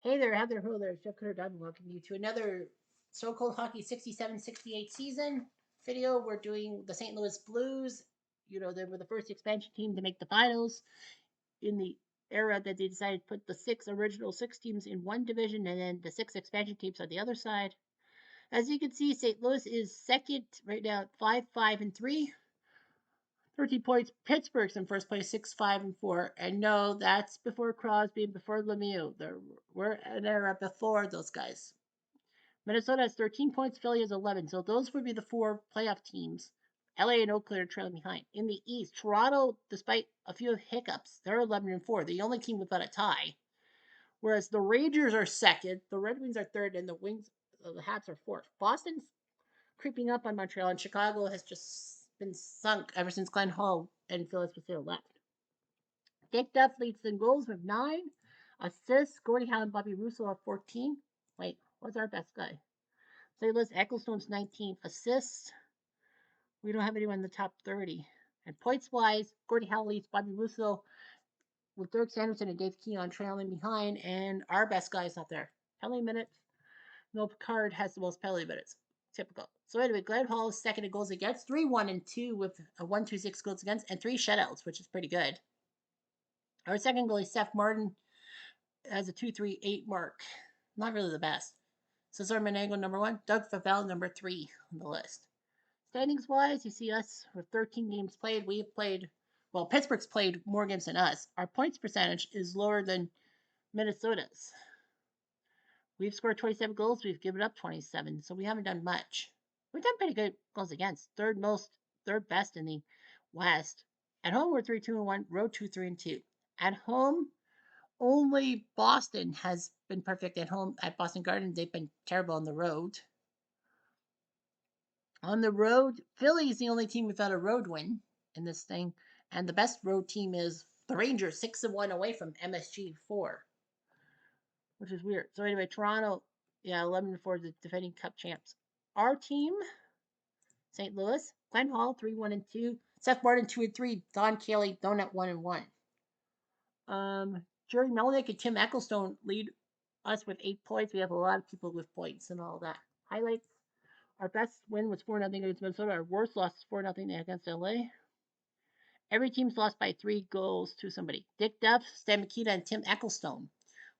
Hey there, Heather Ho there, Jeff Cutter Dunn. Welcome you to another So Cold Hockey 67-68 season video. We're doing the St. Louis Blues. You know, they were the first expansion team to make the finals in the era that they decided to put the original six teams in one division and then the six expansion teams on the other side. As you can see, St. Louis is second right now at 5-5-3. 13 points. Pittsburgh's in first place, 6-5-4. And no, that's before Crosby and before Lemieux. We're an era before those guys. Minnesota has 13 points. Philly has 11. So those would be the four playoff teams. LA and Oakland are trailing behind. In the East, Toronto, despite a few hiccups, they're 11-4. The only team without a tie. Whereas the Rangers are second, the Red Wings are third, and the Hats are fourth. Boston's creeping up on Montreal, and Chicago has just been sunk ever since Glenn Hall and Phil Esposito left. Dick Duff leads in goals with 9. Assists, Gordie Howe and Bobby Russo have 14. Wait, what's our best guy? St. Louis Ecclestone's 19 assists. We don't have anyone in the top 30. And points wise, Gordie Howe leads Bobby Russo with Dirk Sanderson and Dave Keon trailing behind, and our best guy is not there. Penalty minutes. No Picard has the most penalty minutes. Typical. So anyway, Glenn Hall is second in goals against, 3-1-2 with a 1-2-6 goals against, and 3 shutouts, which is pretty good. Our second goalie, Seth Martin, has a 2-3-8 mark. Not really the best. Cesar Menango, number 1. Doug Favell, number 3 on the list. Standings wise, you see us with 13 games played. We've played, well, Pittsburgh's played more games than us. Our points percentage is lower than Minnesota's. We've scored 27 goals. We've given up 27, so we haven't done much. We've done pretty good goals against. Third best in the West. At home, we're 3-2-1. Road 2-3-2. At home, only Boston has been perfect at home. At Boston Garden, they've been terrible on the road. On the road, Philly is the only team without a road win in this thing, and the best road team is the Rangers, 6-1 away from MSG 4, which is weird. So anyway, Toronto, yeah, 11-4, the defending Cup champs. Our team, St. Louis, Glenn Hall, 3-1-2, Seth Martin, 2-3, Don Cayley, Donut, 1-1. Jerry Melnick and Tim Ecclestone lead us with 8 points. We have a lot of people with points and all that. Highlights. Our best win was 4-0 against Minnesota. Our worst loss was 4-0 against LA. Every team's lost by 3 goals to somebody. Dick Duff, Stan Mikita, and Tim Ecclestone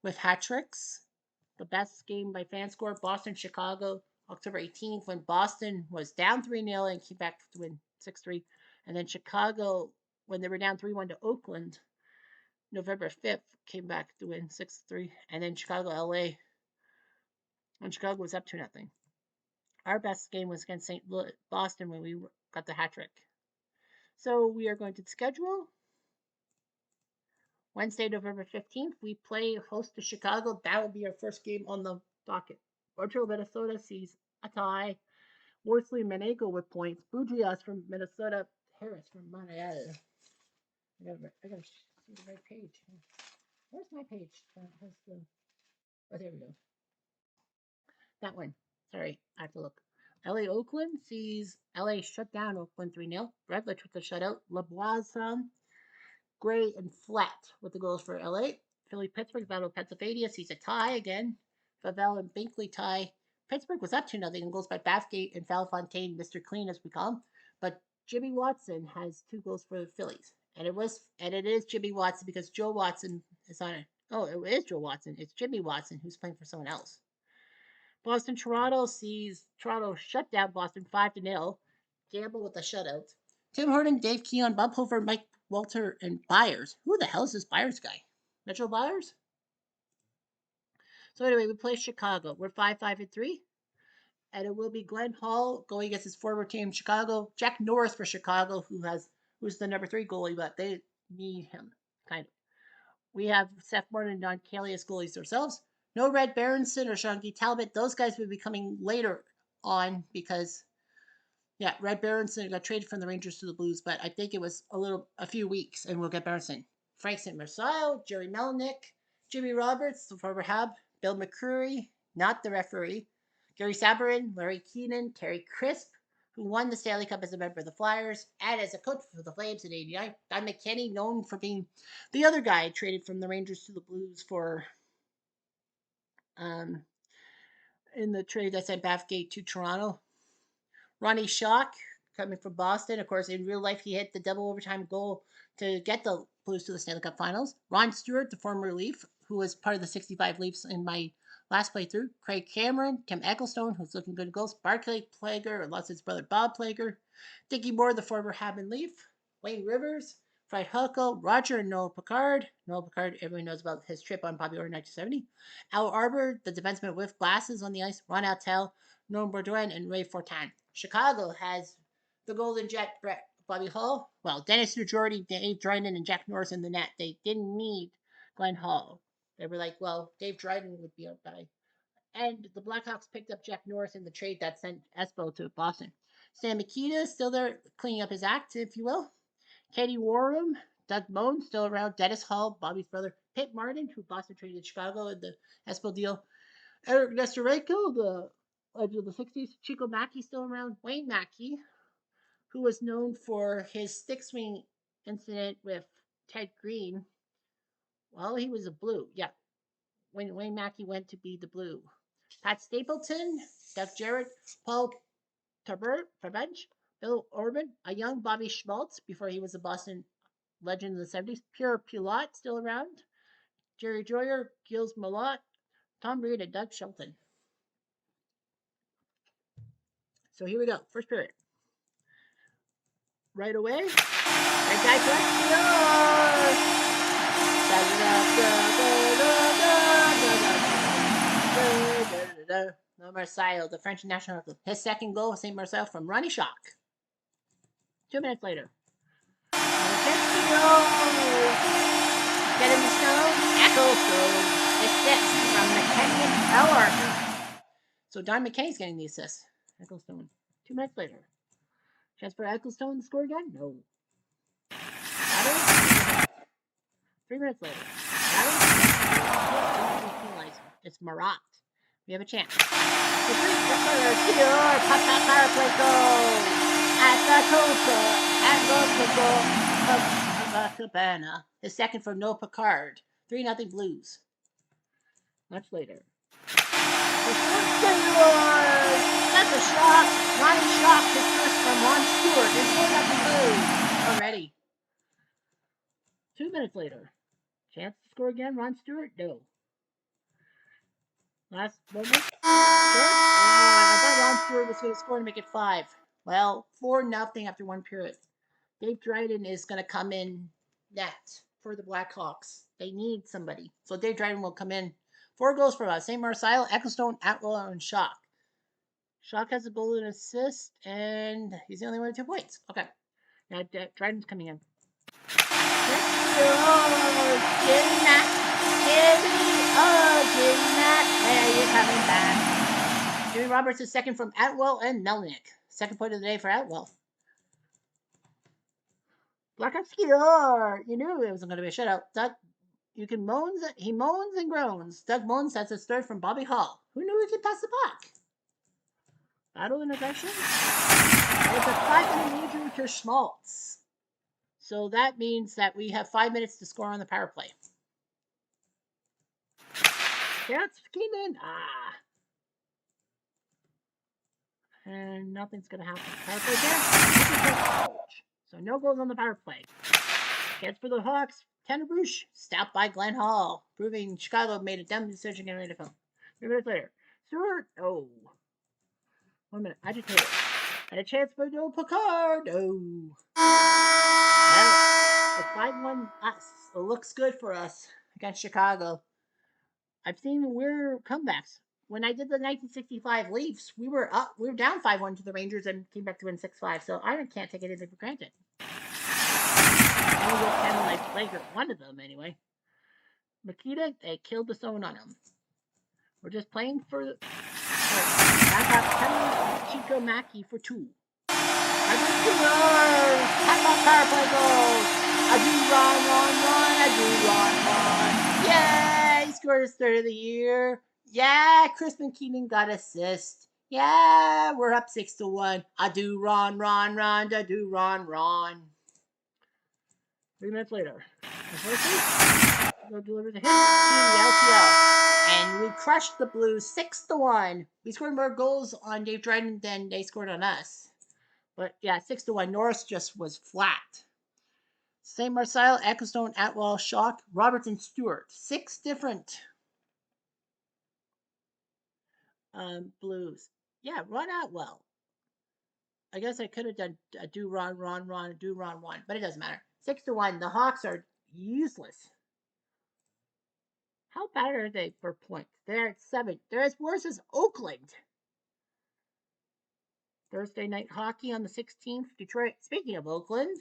with hat tricks. The best game by fan score, Boston, Chicago, October 18th, when Boston was down 3-0 and came back to win 6-3. And then Chicago, when they were down 3-1 to Oakland, November 5th, came back to win 6-3. And then Chicago, LA, when Chicago was up 2-0. Our best game was against St. Louis, Boston, when we got the hat trick. So we are going to the schedule. Wednesday, November 15th, we play host to Chicago. That will be our first game on the docket. Montreal, Minnesota sees a tie. Worsley and Menango with points. Boudrias from Minnesota. Harris from Montreal. I gotta see the right page. Where's my page? Oh, there we go. That one. Sorry, I have to look. LA Oakland sees LA shut down Oakland 3-0. Redlich with the shutout. LeBois, Gray, and Flat with the goals for LA. Philly Pittsburgh battle of Pennsylvania sees a tie again. Favell and Binkley tie. Pittsburgh was up 2-0 and goals by Bathgate and Falfontaine, Mr. Clean as we call him. But Jimmy Watson has 2 goals for the Phillies. And it is Jimmy Watson because Joe Watson is on it. Oh, it is Joe Watson. It's Jimmy Watson who's playing for someone else. Boston Toronto sees Toronto shut down Boston 5-0. Gamble with a shutout. Tim Horton, Dave Keon, Bob Hofer, Mike Walter, and Byers. Who the hell is this Byers guy? Mitchell Byers? So anyway, we play Chicago. We're 5-5-3. And it will be Glenn Hall going against his former team, Chicago. Jack Norris for Chicago, who's the number 3 goalie, but they need him, kind of. We have Seth Martin and Don Cayley as goalies ourselves. No Red Berenson or Sean Talbot. Those guys will be coming later on because, yeah, Red Berenson got traded from the Rangers to the Blues, but I think it was a few weeks, and we'll get Berenson. Frank St. Marcel, Jerry Melnick, Jimmy Roberts, the former Hab, Bill McCreary, not the referee, Gary Sabarin, Larry Keenan, Terry Crisp, who won the Stanley Cup as a member of the Flyers and as a coach for the Flames in '89. Don McKinney, known for being the other guy traded from the Rangers to the Blues for um, in the trade that sent Bathgate to Toronto. Ronnie Schock, coming from Boston. Of course, in real life, he hit the double overtime goal to get the Blues to the Stanley Cup Finals. Ron Stewart, the former Leaf, who was part of the 65 Leafs in my last playthrough. Craig Cameron, Tim Ecclestone, who's looking good in goals. Barclay Plager, lost his brother Bob Plager. Dickie Moore, the former Hammond Leaf. Wayne Rivers, Fred Huckle, Roger and Noel Picard. Noel Picard, everyone knows about his trip on Bobby Orr in 1970. Al Arbor, the defenseman with glasses on the ice. Ron Altel, Norm Bourdain, and Ray Fortin. Chicago has the Golden Jet, Brett, Bobby Hull. Well, Dennis Jordy, Dave Dryden, and Jack Norris in the net. They didn't need Glenn Hall. They were like, well, Dave Dryden would be our guy. And the Blackhawks picked up Jack Norris in the trade that sent Espo to Boston. Stan Mikita still there cleaning up his act, if you will. Katie Warham, Doug Moan still around. Dennis Hall, Bobby's brother. Pete Martin, who Boston traded to Chicago in the Espo deal. Eric Nestorenko, the edge of the 60s. Chico Mackey still around. Wayne Mackey, who was known for his stick swing incident with Ted Green. Well, he was a Blue. Yeah. When Wayne Mackey went to be the Blue. Pat Stapleton, Doug Jarrett, Paul Terbench, Bill Orban, a young Bobby Schmaltz before he was a Boston legend in the 70s. Pierre Pilote still around. Jerry Joyer, Gilles Malott, Tom Reed, and Doug Shelton. So here we go. First period. Right away. Red guy correct. No Marseille, the French national anthem. His second goal, St. Marcel from Ronnie Schock. 2 minutes later. Get in the snow. Ecclestone. Assist from McKenny and Eller. So Don McKay's getting the assist. Ecclestone. 2 minutes later. Chance for Ecclestone to score again? No. 3 minutes later. It's Marat. We have a chance. The power play goal at the Coca of Cabana. His second from Noel Picard. 3-0 Blues. Much later. That's a shot. Ronnie Schock his first from Ron Stewart. It's 4-0 Blues already. 2 minutes later. Chance to score again, Ron Stewart? No. Last moment. I thought Ron Stewart was going to score to make it 5. Well, 4-0 after one period. Dave Dryden is going to come in net for the Blackhawks. They need somebody. So Dave Dryden will come in. 4 goals for us. St. Marcel, Ecclestone, Atwell, and Schock. Schock has a goal and assist, and he's the only one with 2 points. Okay. Now Dryden's coming in. Hey, you're coming back. Jimmy Roberts is second from Atwell and Melnick. Second point of the day for Atwell. Blackhawks score. You knew it wasn't going to be a shutout. He moans and groans. Doug Moans has his third from Bobby Hall. Who knew he could pass the puck? Battle in aggression. It's a 5-minute injury to Schmaltz. So that means that we have 5 minutes to score on the power play. That's Keenan. And nothing's going to happen. Power play again. So no goals on the power play. Chance for the Hawks. Tanner Bruce stopped by Glenn Hall, proving Chicago made a dumb decision getting ready to film. 3 minutes later. Stewart. Oh. 1 minute. Agitated. And a chance for Noel Picard. Oh. Well, it's 5-1 us. It looks good for us against Chicago. I've seen weird comebacks. When I did the 1965 Leafs, we were down 5-1 to the Rangers and came back to win 6-5. So I can't take anything for granted. I was kind of like flagrant one of them anyway. Makita, they killed the zone on him. We're just playing for. I got Chico Mackey for 2. I got power play goals. I do run. Yeah, he scored his third of the year. Yeah, Crispin Keenan got assist. Yeah, we're up 6-1. I do run. I do run. 3 minutes later, the delivers a hit to the LTL, and we crushed the Blues 6-1. We scored more goals on Dave Dryden than they scored on us. But yeah, 6-1. Norris just was flat. St. Marcel, Ecclestone, Atwell, Shock, Roberts, and Stewart. 6 different Blues. Yeah, Ron Atwell. I guess I could have done a do Ron, do Ron, but it doesn't matter. 6-1. The Hawks are useless. How bad are they for points? They're at 7. They're as worse as Oakland. Thursday night hockey on the 16th. Detroit. Speaking of Oakland,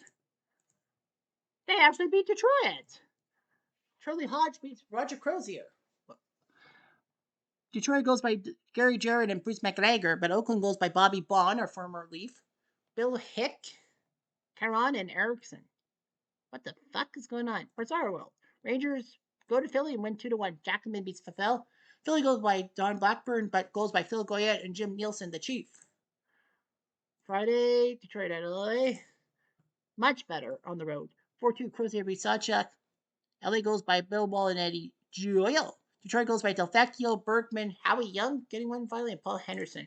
they actually beat Detroit. Charlie Hodge beats Roger Crozier. Detroit goes by Gary Jarrett and Bruce McGregor, but Oakland goes by Bobby Baugh, our former Leaf, Bill Hick, Caron, and Erickson. What the fuck is going on? Bizarre World. Rangers go to Philly and win 2-1. Jackman beats Fafel. Philly goes by Don Blackburn, but goes by Phil Goyette and Jim Nielsen, the Chief. Friday, Detroit at LA. Much better on the road. 4-2 Crozier beats Sawchuk. LA goes by Bill Wall and Eddie Joyal. Detroit goes by Delfecchio, Berkman, Howie Young, getting one finally, and Paul Henderson.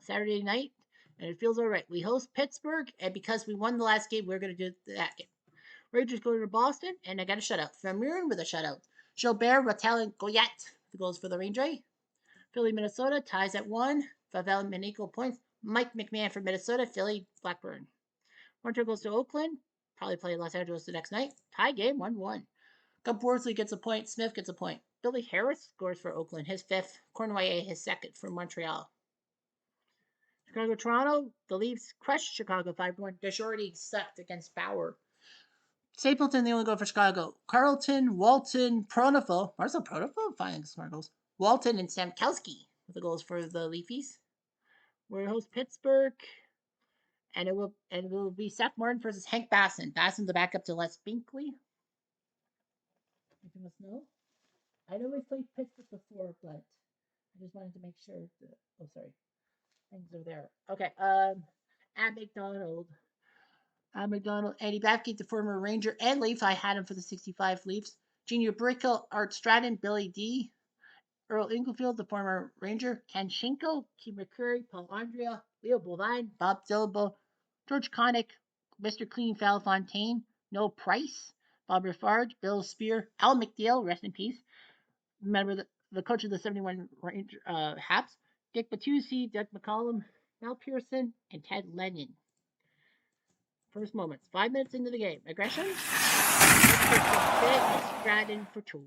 Saturday night, and it feels all right. We host Pittsburgh, and because we won the last game, we're going to do that game. Rangers go to Boston, and I got a shutout. Van Muren with a shutout. Gilbert, Rattel, and Goyette, the goals for the Rangers. Philly, Minnesota, ties at 1. Favel and equal points. Mike McMahon for Minnesota, Philly, Blackburn. Montreal goes to Oakland, probably play Los Angeles the next night. Tie game, 1-1. Gup Worsley gets a point. Smith gets a point. Billy Harris scores for Oakland, his 5th. Cornway, his 2nd for Montreal. Chicago, Toronto. The Leafs crushed Chicago 5-1. Deschordy sucked against Bauer. Stapleton, the only goal for Chicago. Carlton, Walton, Pronovo. Marcel Pronovo finding smart goals. Walton and Stamkowski with the goals for the Leafies. We host Pittsburgh. And it will be Seth Martin versus Hank Basson. Basson's the backup to Les Binkley. If you must know. I know we've played Pittsburgh before, but I just wanted to make sure that, oh, sorry. Things are there. Okay, at McDonald. Eddie Bathgate, the former Ranger and Leaf. I had him for the 65 Leafs. Junior Brickell, Art Stratton, Billy D. Earl Inglefield, the former Ranger. Ken Schinko, Keith McCurry, Paul Andrea, Leo Bovine, Bob Dilbo, George Connick, Mr. Clean, Val Fontaine, Noel Price, Bob Riffard, Bill Spear, Al McNeil, rest in peace. Remember the coach of the 71 Ranger, Haps, Dick Battusi, Doug McCollum, Mel Pearson, and Ted Lennon. First moments. 5 minutes into the game. Aggression. Stratton for 2.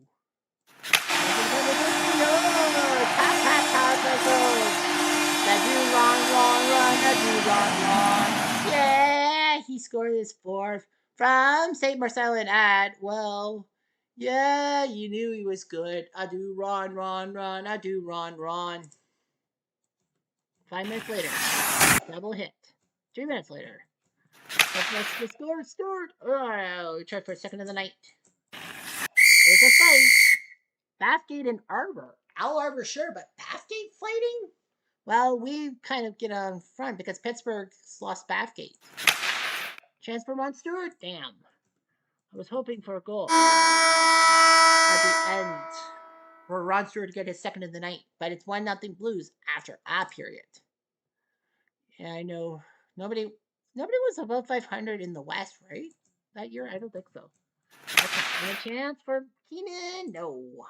Yeah, he scored his 4th from St. Marcel and Atwell. Yeah, you knew he was good. I do Ron. I do Ron. 5 minutes later, double hit. 3 minutes later, scored. Oh, we tried for a second of the night. There's a fight. Bathgate and Arbor. Al Arbor, sure, but Bathgate fighting? Well, we kind of get on front because Pittsburgh lost Bathgate. Chance for Ron Stewart? Damn. I was hoping for a goal at the end for Ron Stewart to get his 2nd of the night, but it's 1-0 Blues after a period. Yeah, I know. Nobody was above 500 in the West, right? That year? I don't think so. Okay, and a chance for Keenan? No.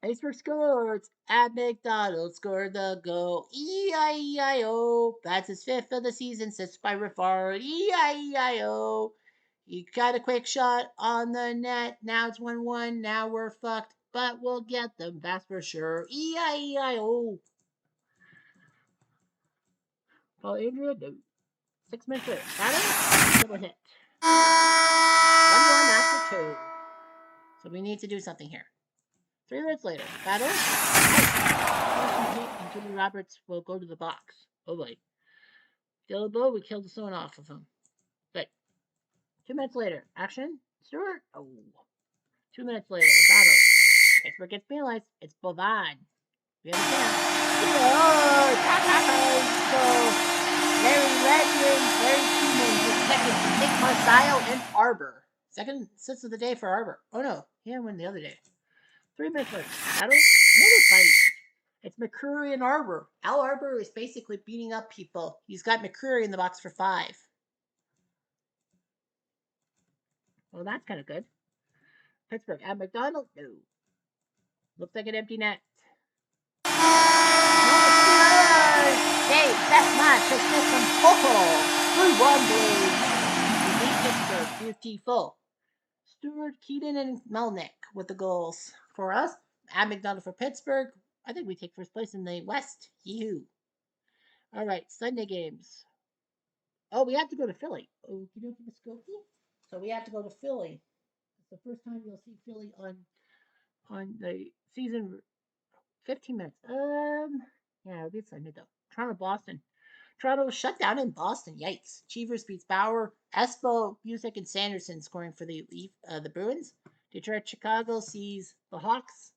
Iceberg scores. At McDonald scored the goal. E-I-E-I-O. That's his 5th of the season. Assist by Riffard. E-I-E-I-O. He got a quick shot on the net. Now it's 1-1. Now we're fucked. But we'll get them. That's for sure. E-I-E-I-O. Paul Andrea, no. 6 minutes later. Battle. Double hit. 1-1 after 2. So we need to do something here. 3 minutes later, battle. And Jimmy Roberts will go to the box. Oh boy. Dilbo, we killed the stone off of him. Good. 2 minutes later, action. Stewart. Oh. 2 minutes later, battle. Pittsburgh gets penalized. It's Bovine. We have a chance. Larry Legend, Larry Keenan, the 2nd, Nick Marsaio, and Arbor. Second assist of the day for Arbor. Oh no, he didn't win the other day. 3 minutes later. Battle. Another fight. It's McCreary and Arbor. Al Arbor is basically beating up people. He's got McCreary in the box for 5. Well, that's kind of good. Pittsburgh at McDonald. No. Looks like an empty net. Hey, that match has been from Poco. 3-1 Blues. We beat Pittsburgh. Beautiful. Stewart, Keaton, and Melnick with the goals for us. At McDonald for Pittsburgh. I think we take first place in the West. Yee-hoo. All right, Sunday games. Oh, we have to go to Philly. Oh, you know Muskogee? So we have to go to Philly. It's the first time you'll see Philly on the season. 15 minutes. Yeah, it'll be Sunday though. Toronto, Boston. Toronto was shut down in Boston. Yikes. Cheevers beats Bauer. Espo, Busick, and Sanderson scoring for the Bruins. Detroit, Chicago sees the Hawks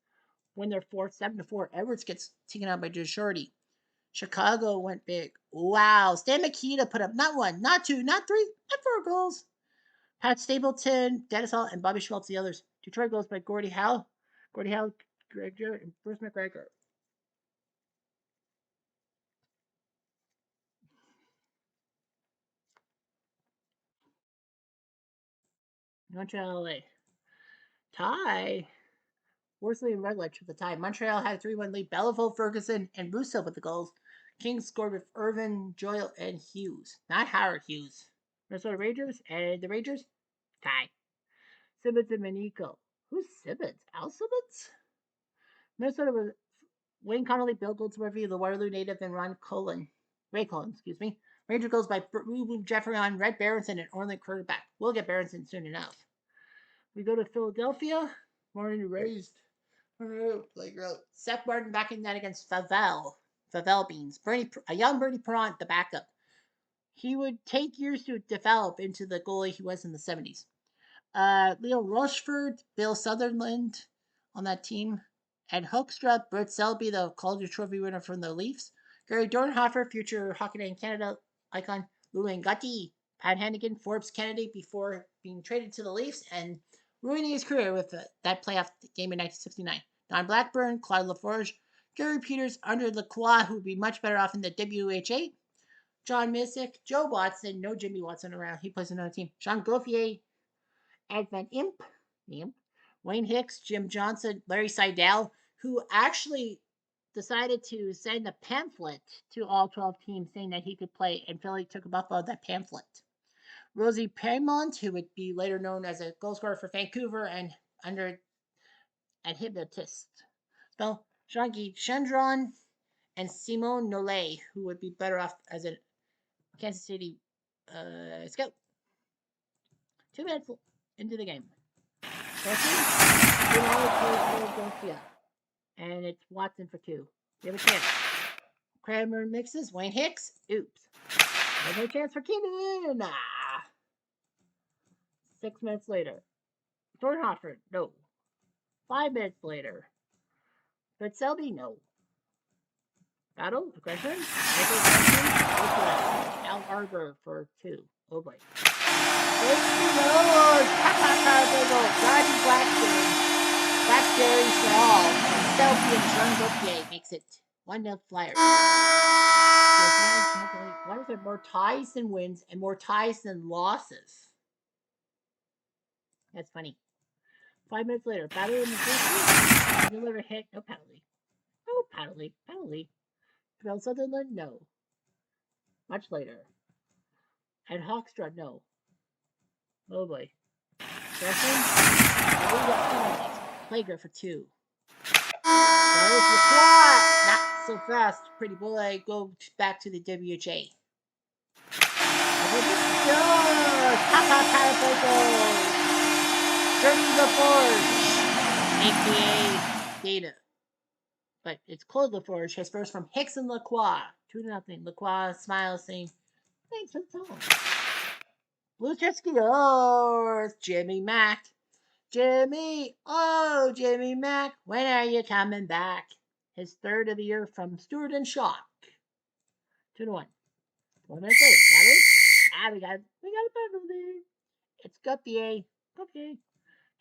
win their fourth, 7-4. Edwards gets taken out by Shorty. Chicago went big. Wow. Stan Mikita put up not 1, not 2, not 3, not 4 goals. Pat Stapleton, Dennis Hall, and Bobby Schmaltz the others. Detroit goes by Gordie Howe, Greg Jarrett, and Bruce McGregor. Montreal, LA. Tie. Worsley and Rutledge with the tie. Montreal had a 3-1 lead. Belleville, Ferguson, and Russo with the goals. Kings scored with Irvin, Joyle, and Hughes. Not Howard Hughes. Minnesota Rangers and the Rangers tie. Simmons and Manico. Who's Simmons? Al Simmons? Minnesota was Wayne Connolly, Bill Goldsworthy, the Waterloo native, and Ray Cullen, excuse me. Ranger goes by Ruben Jefferion, Red Berenson, and Orland quarterback. We'll get Berenson soon enough. We go to Philadelphia. Martin raised playground. Seth Martin back in that against Favel Beans. A young Bernie Perrant, the backup. He would take years to develop into the goalie he was in the 70s. Leo Rocheford, Bill Sutherland on that team. Ed Hoekstra, Bert Selby, the Calder Trophy winner from the Leafs. Gary Dornhofer, future Hockey Night in Canada icon. Lou Gutty, Pat Hannigan, Forbes Kennedy before being traded to the Leafs and ruining his career with that playoff game in 1969. Don Blackburn, Claude Laforge, Gary Peters, Andre Lacroix, who would be much better off in the WHA. John Missick, Joe Watson, no Jimmy Watson around. He plays another team. Jean Gauthier, Ed Van Imp, Wayne Hicks, Jim Johnson, Larry Seidel, who actually decided to send a pamphlet to all 12 teams saying that he could play, and Philly took him up on that pamphlet. Rosie Paymont, who would be later known as a goal scorer for Vancouver and under an hypnotist. So, Jean-Guy Chandron and Simone Nollet, who would be better off as a Kansas City scout. 2 minutes into the game. Philadelphia. And it's Watson for 2. We have a chance. Kramer mixes. Wayne Hicks. Oops. There's no chance for Keenan. 6 minutes later. Dornhofer. No. 5 minutes later. But Selby. No. Battle. Aggression. Al Arbor for 2. Oh boy. Johnny Blackburn. That's Gary Shaw. Selby and Jean Gauthier makes it 1-0 Flyers. Why is there more ties than wins and more ties than losses? That's funny. 5 minutes later, battle in the first deliver hit, no penalty. No penalty. Bill Sutherland, no. Much later. And Hoekstra, no. Oh boy. Plager for 2. Not so fast, pretty boy. Go back to the WHA. Journey LaForge, aka Data. But it's Claude LaForge. His first from Hicks and Lacroix. 2-0. Lacroix smiles, saying, "Thanks for the song." Blue Chesky, it's Jimmy Mack. Jimmy Mack, when are you coming back? His third of the year from Stewart and Shock. 2-1. 1 minute later, got it? We got a penalty. It's Gauthier. Okay.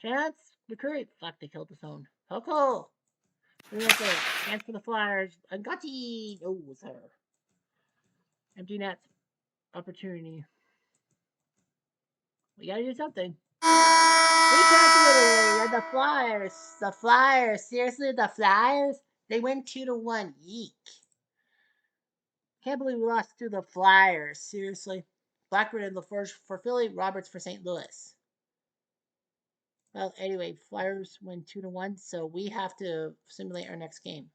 Chance. McCurry. Fuck, they killed his own. Hoko. Chance for the Flyers. Angati. Oh, it was her. Empty net. Opportunity. We gotta do something. We can't do it. We're the Flyers. The Flyers. Seriously, the Flyers? They win 2-1. Yeek. Can't believe we lost to the Flyers. Seriously. Blackburn and LaForge for Philly. Roberts for St. Louis. Well, anyway, Flyers win 2-1, so we have to simulate our next game.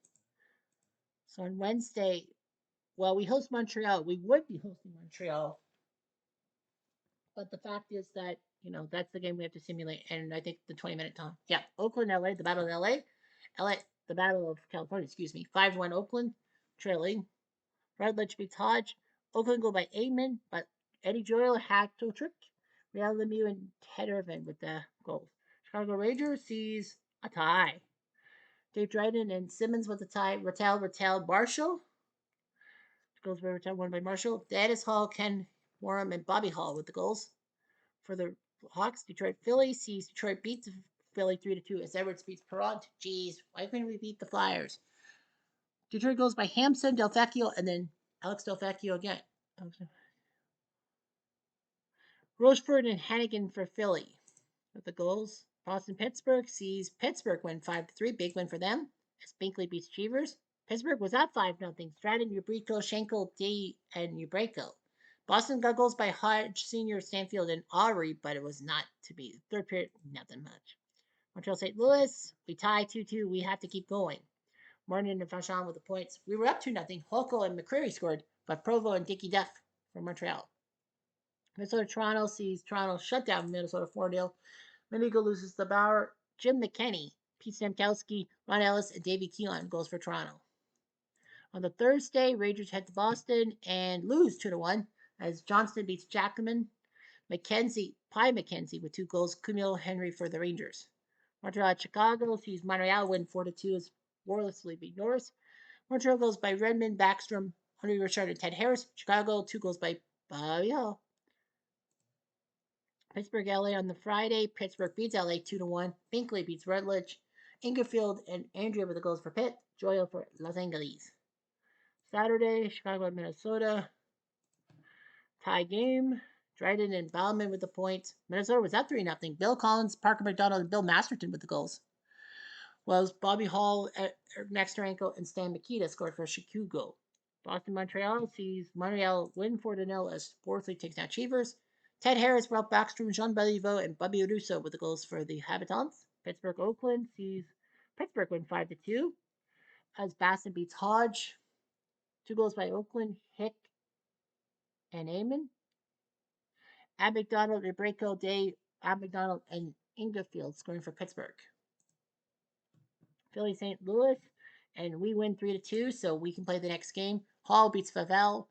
So on Wednesday, well, we host Montreal. We would be hosting Montreal, but the fact is that that's the game we have to simulate, and I think the 20-minute time. Yeah, Oakland, LA, the Battle of LA, the Battle of California. Excuse me, 5-1 Oakland, trailing. Rutledge beats Hodge. Oakland go by Amen, but Eddie Joyal hat trick. Real Lemieux and Ted Irvin with the goals. Chicago Rangers sees a tie. Dave Dryden and Simmons with the tie. Rattel, Marshall. Goals by Rattel, won by Marshall. Dennis Hall, Ken Warham, and Bobby Hall with the goals. For the Hawks, Detroit Philly sees Detroit beat Philly 3-2 as Edwards beats Perrant. Jeez, why couldn't we beat the Flyers? Detroit goes by Hampson, Delvecchio, and then Alex Delvecchio again. Rochefort and Hannigan for Philly with the goals. Boston Pittsburgh sees Pittsburgh win 5-3. Big win for them as Binkley beats Cheevers. Pittsburgh was up 5-0. Stratton, Ubrico, Schenkel, D, and Ubrico. Boston got goals by Hodge, Sr., Stanfield, and Aubrey, but it was not to be. Third period, nothing much. Montreal St. Louis, we tie 2-2. We have to keep going. Martin and Vachon with the points. We were up 2-0. Holko and McCreary scored, but Provo and Dickie Duff from Montreal. Minnesota Toronto sees Toronto shut down Minnesota 4-0. Minigo loses the Bauer. Jim McKenney, Pete Stamkowski, Ron Ellis, and Davey Keelan goes for Toronto. On the Thursday, Rangers head to Boston and lose 2-1 as Johnston beats Jackman. Pie McKenzie with 2 goals. Camille Henry for the Rangers. Montreal at Chicago sees Montreal win 4-2 as Warlessly beat Norris. Montreal goes by Redmond, Backstrom, Henry Richard, and Ted Harris. Chicago, 2 goals by Bobby Hall. Pittsburgh, LA on the Friday. Pittsburgh beats LA 2-1. Binkley beats Rutledge. Ingerfield and Andrea with the goals for Pitt. Joyal for Los Angeles. Saturday, Chicago, Minnesota. Tie game. Dryden and Bauman with the points. Minnesota was up 3-0. Bill Collins, Parker McDonald, and Bill Masterton with the goals. Was Bobby Hall, Max Taranko, and Stan Mikita scored for Chicago. Boston Montreal sees Montreal win 4-0 as Worthley takes down Cheevers. Ted Harris, Ralph Backstrom, Jean Beliveau, and Bobby Russo with the goals for the Habitants. Pittsburgh Oakland sees Pittsburgh win 5-2 as Basson beats Hodge. 2 goals by Oakland, Hick and Amon. Ab McDonald, Rebreco Day, Ab McDonald, and Ingerfield scoring for Pittsburgh. Philly St. Louis, and we win 3-2, so we can play the next game. Hall beats Favel.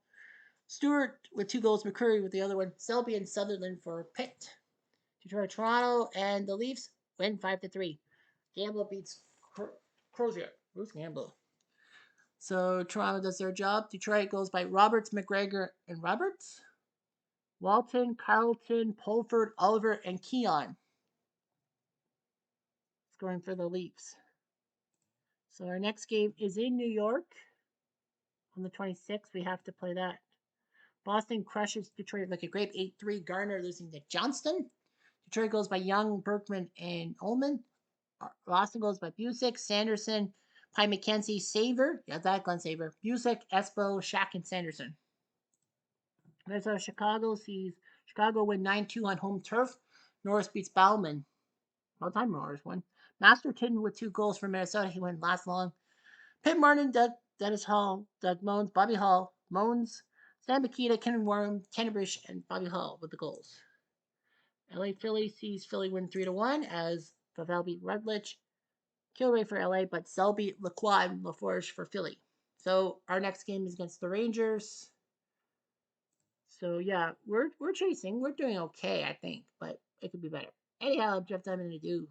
Stewart with 2 goals, McCurry with the other one. Selby and Sutherland for Pitt. Detroit, Toronto, and the Leafs win 5-3. Gamble beats Crozier. Bruce Gamble. So Toronto does their job. Detroit goes by Roberts, McGregor, and Roberts. Walton, Carlton, Pulford, Oliver, and Keon scoring for the Leafs. So our next game is in New York on the 26th. We have to play that. Boston crushes Detroit like a grape 8-3. Garner losing to Johnston. Detroit goes by Young, Berkman, and Ullman. Boston goes by Busick, Sanderson, Pie McKenzie, Saver. Yeah, that Glenn Saver. Busick, Espo, Shack, and Sanderson. Minnesota Chicago sees Chicago win 9-2 on home turf. Norris beats Bauman. All time Norris won. Masterton with 2 goals for Minnesota. He wouldn't last long. Pitt Martin, Dennis Hall, Doug Moans, Bobby Hall, Moans, Stan Mikita, Ken Worm, Tenebridge, and Bobby Hall with the goals. LA Philly sees Philly win 3-1 as Favel beat Rutledge. Kilray for LA, but Selby, Lacroix, and LaForge for Philly. So our next game is against the Rangers. So yeah, we're chasing. We're doing okay, I think, but it could be better. Anyhow, Jeff Diamond to do.